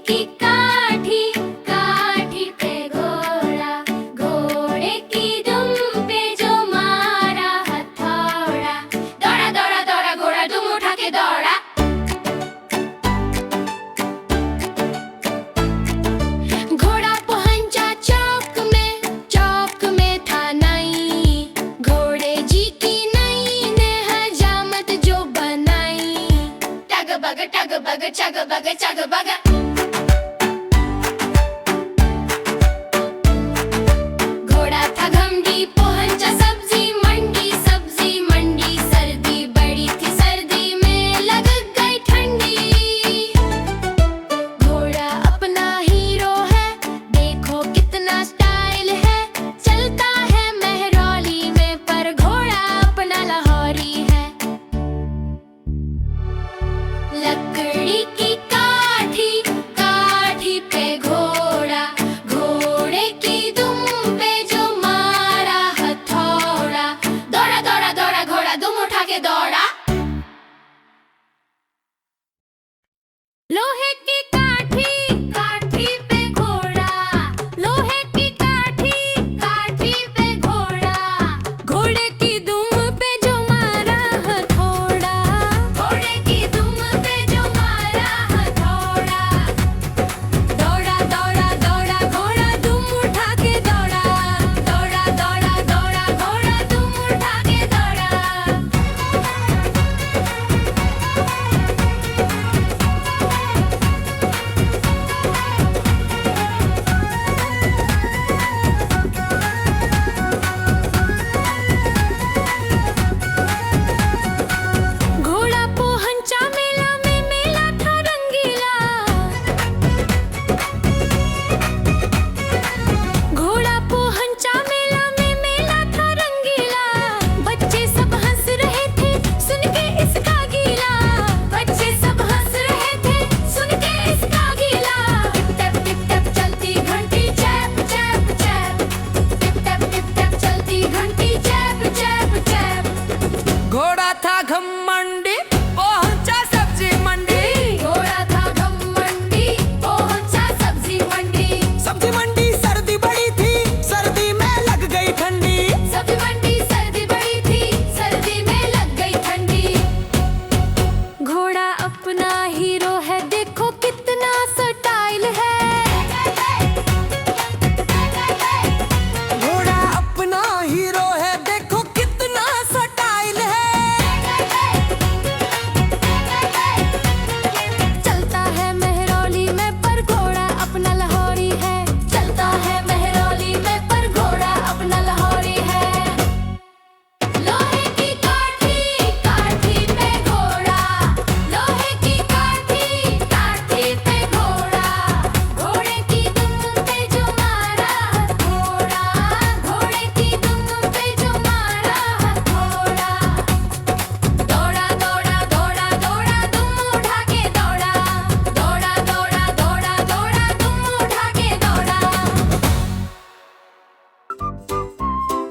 की काठी, काठी पे घोड़ा, घोड़े की दुम पे जो मारा हथौड़ा। दौड़ा दौड़ा दौड़ा घोड़ा दुम उठा के दौड़ा। घोड़ा पहुंचा चौक में था नई, घोड़े जी की नई ने हजामत जो बनाई। टग बग चग बग चग बग। घोड़ा था घमंडी पहुंचा सब्जी मंडी, सब्जी मंडी सर्दी बड़ी थी, सर्दी में लग गई ठंडी। घोड़ा अपना हीरो है, देखो कितना स्टाइल है, चलता है मेहरौली में पर घोड़ा अपना लाहौरी है। लकड़ी की काठी, काठी पे घोड़ा, घोड़े की दुम पे जो मारा हथौड़ा। दौड़ा दौड़ा दौड़ा घोड़ा दुम उठा के दौड़ा। लोहे की काठी, काठी पे घोड़ा, लोहे की काठी, काठी पे घोड़ा, घोड़े की दुम पे जो मारा हथौड़ा, घोड़े की दुम पे जो मारा हथौड़ा। दौड़ा दौड़ा दौड़ा घोड़ा दुम उठा के दौड़ा, दौड़ा दौड़ा दौड़ा घोड़ा दुम उठा के दौड़ा। घोड़ा पहुंचा मेला में, मेला था रंगीला। घोड़ा पहुंचा मेला में, मेला था रंगीला। बच्चे सब हंस रहे थे सुन के इसका गीला, बच्चे सब हंस रहे थे सुन के इसका गीला। टिप टप चलती घंटी चैप चैप चैप, टिप टप चलती घंटी चैप चैप चैप। घोड़ा था घमंडी पहुंचा सब्जी मंडी, घोड़ा था घमंडी पहुंचा सब्जी मंडी, सब्जी मंडी सर्दी बड़ी थी, सर्दी में लग गई ठंडी। सब्जी मंडी सर्दी बड़ी थी, सर्दी में लग गई ठंडी। घोड़ा अपना हीरो है, देखो कितना स्टाइल है। घोड़ा अपना हीरो है, देखो कितना स्टाइल है। चलता है मेहरौली में पर घोड़ा अपना लाहौरी है, चलता है मेहरौली में पर घोड़ा अपना लाहौरी है। लोहे की काठी, काठी पे घोड़ा, लोहे की काठी, काठी पे घोड़ा, घोड़े की दुम पे जो मारा हथौड़ा, घोड़े की दुम पे जो मारा हथौड़ा। दौड़ा दौड़ा दौड़ा दौड़ा दुम उठा के दौड़ा, दौड़ा दौड़ा दौड़ा दौड़ा दुम उठा के दौड़ा।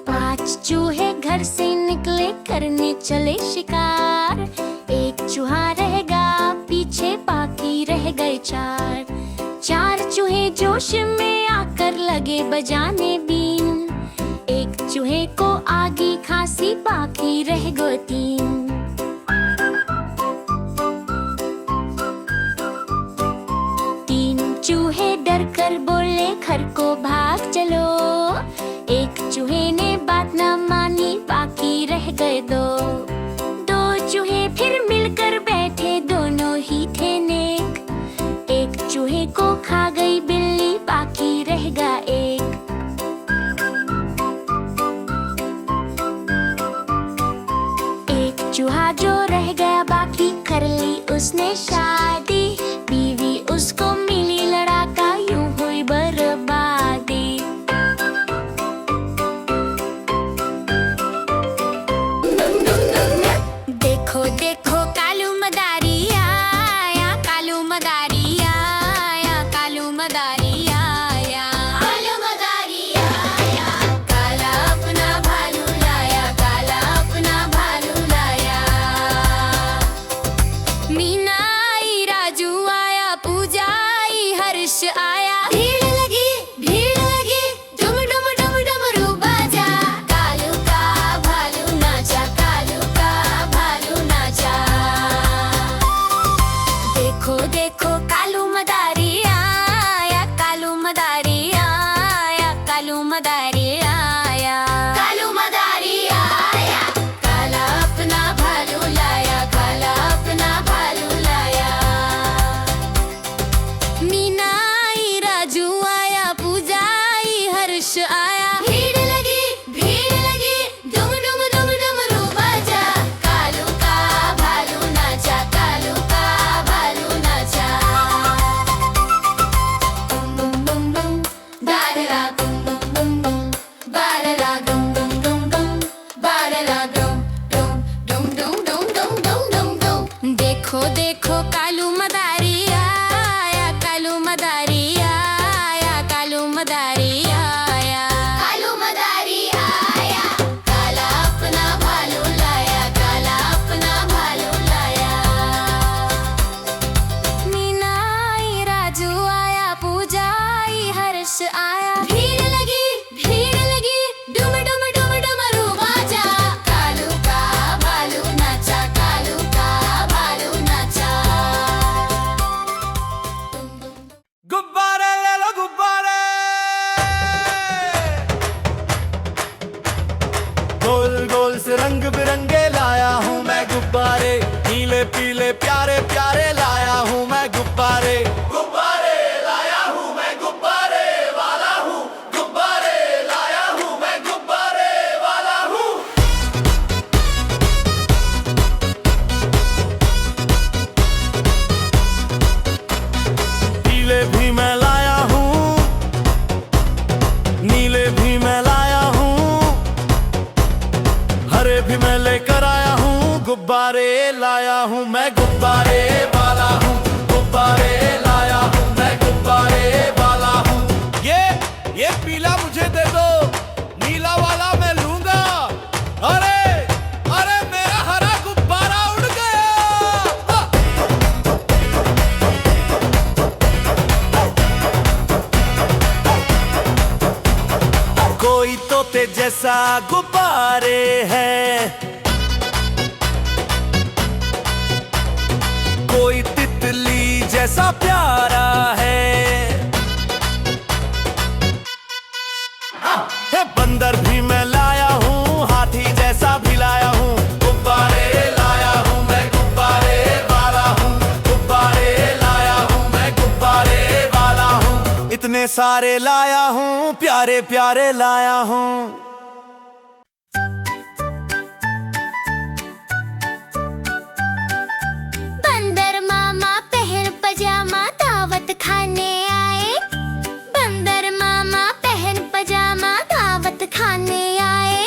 5 चूहे घर से निकले करने चले शिकार। एक चूहा रह गया पीछे, बाकी रह गए 4। 4 चूहे जोश में आकर लगे बजाने बीन। एक चूहे को आगी खांसी, बाकी रह गए 3। 3 चूहे डर कर बोले घर को भाग चलो। एक चूहे ने बात न मानी, बाकी रह गए 2। 2 चूहे फिर मिलकर बैठे, दोनों ही थे नेक। एक चूहे को खा गई बिल्ली, बाकी रह गया 1। एक चूहा जो रह गया बाकी कर ली उसने शादी। बीवी उसको मिली, लड़ाका यूं हुई बर्बादी। देखो देखो कालू मदारी आया, कालू मदारी आया, कालू मदारी आया, कालू मदारी आया। काला अपना भालू लाया, काला अपना भालू लाया। मीना आई, राजू आया, पूजा आई, गुब्बारे लाया हूँ मैं, गुब्बारे वाला हूँ, गुब्बारे लाया हूँ मैं, गुब्बारे वाला हूँ। ये पीला मुझे दे दो, नीला वाला मैं लूंगा। अरे अरे मेरा हरा गुब्बारा उड़ गया। कोई तोते जैसा गुब्बारे है, कोई तितली जैसा प्यारा है, बंदर भी मैं लाया हूँ, हाथी जैसा भी लाया हूँ। गुब्बारे लाया हूँ मैं, गुब्बारे वाला हूँ, गुब्बारे लाया हूँ मैं, गुब्बारे वाला हूँ। इतने सारे लाया हूँ, प्यारे प्यारे लाया हूँ। बंदर मामा पहन पजामा दावत खाने आए, बंदर मामा पहन पजामा दावत खाने आए।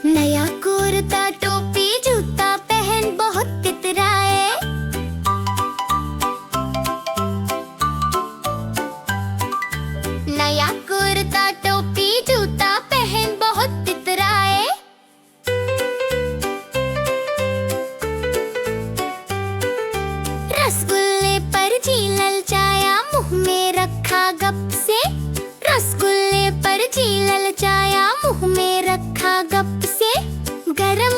नया कुर्ता टोपी जूता पहन बहुत इतराए, नया कुर्ता टोपी जूता पहन बहुत इतराए। रसगुल्ले पर जी ललचाया, मुंह में रखा गप से, रसगुल्ले पर जी ललचाया, मुंह में रखा गप से। गरम